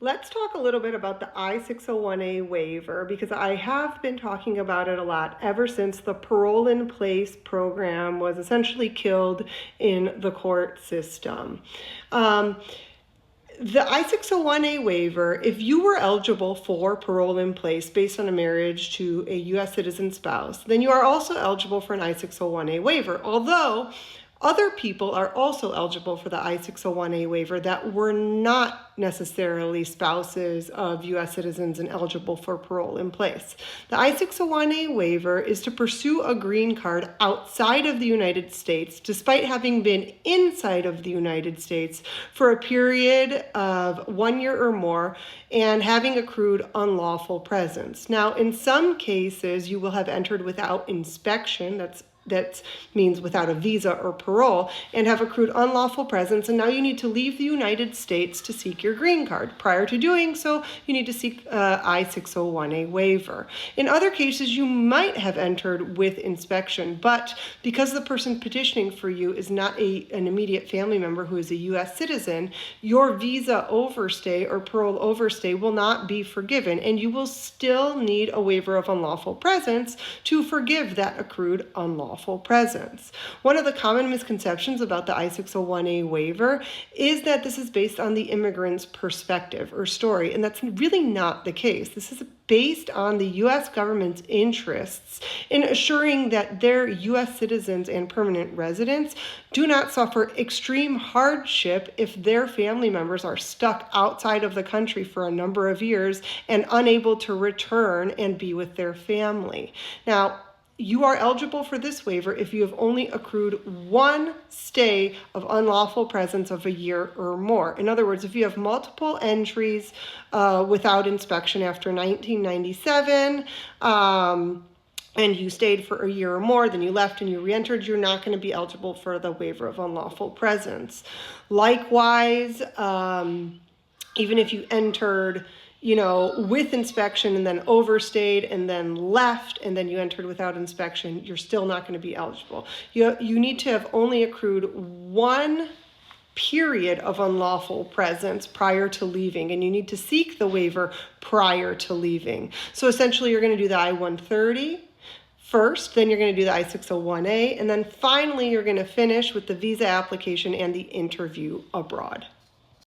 Let's talk a little bit about the I-601A waiver because I have been talking about it a lot ever since the parole in place program was essentially killed in the court system. The I-601A waiver, if you were eligible for parole in place based on a marriage to a U.S. citizen spouse, then you are also eligible for an I-601A waiver, although other people are also eligible for the I-601A waiver that were not necessarily spouses of U.S. citizens and eligible for parole in place. The I-601A waiver is to pursue a green card outside of the United States, despite having been inside of the United States for a period of 1 year or more and having accrued unlawful presence. Now, in some cases, you will have entered without inspection. That means without a visa or parole, and have accrued unlawful presence, and now you need to leave the United States to seek your green card. Prior to doing so, you need to seek I-601A waiver. In other cases, you might have entered with inspection, but because the person petitioning for you is not an immediate family member who is a U.S. citizen, your visa overstay or parole overstay will not be forgiven, and you will still need a waiver of unlawful presence to forgive that accrued unlawful presence. One of the common misconceptions about the I-601A waiver is that this is based on the immigrant's perspective or story, and that's really not the case. This is based on the U.S. government's interests in assuring that their U.S. citizens and permanent residents do not suffer extreme hardship if their family members are stuck outside of the country for a number of years and unable to return and be with their family. Now, you are eligible for this waiver if you have only accrued one stay of unlawful presence of a year or more. In other words, if you have multiple entries without inspection after 1997, and you stayed for a year or more, then you left and you re-entered, you're not going to be eligible for the waiver of unlawful presence. Likewise, even if you entered with inspection and then overstayed and then left and then you entered without inspection, you're still not going to be eligible. You need to have only accrued one period of unlawful presence prior to leaving, and you need to seek the waiver prior to leaving. So essentially, you're going to do the I-130 first, then you're going to do the I-601A, and then finally, you're going to finish with the visa application and the interview abroad.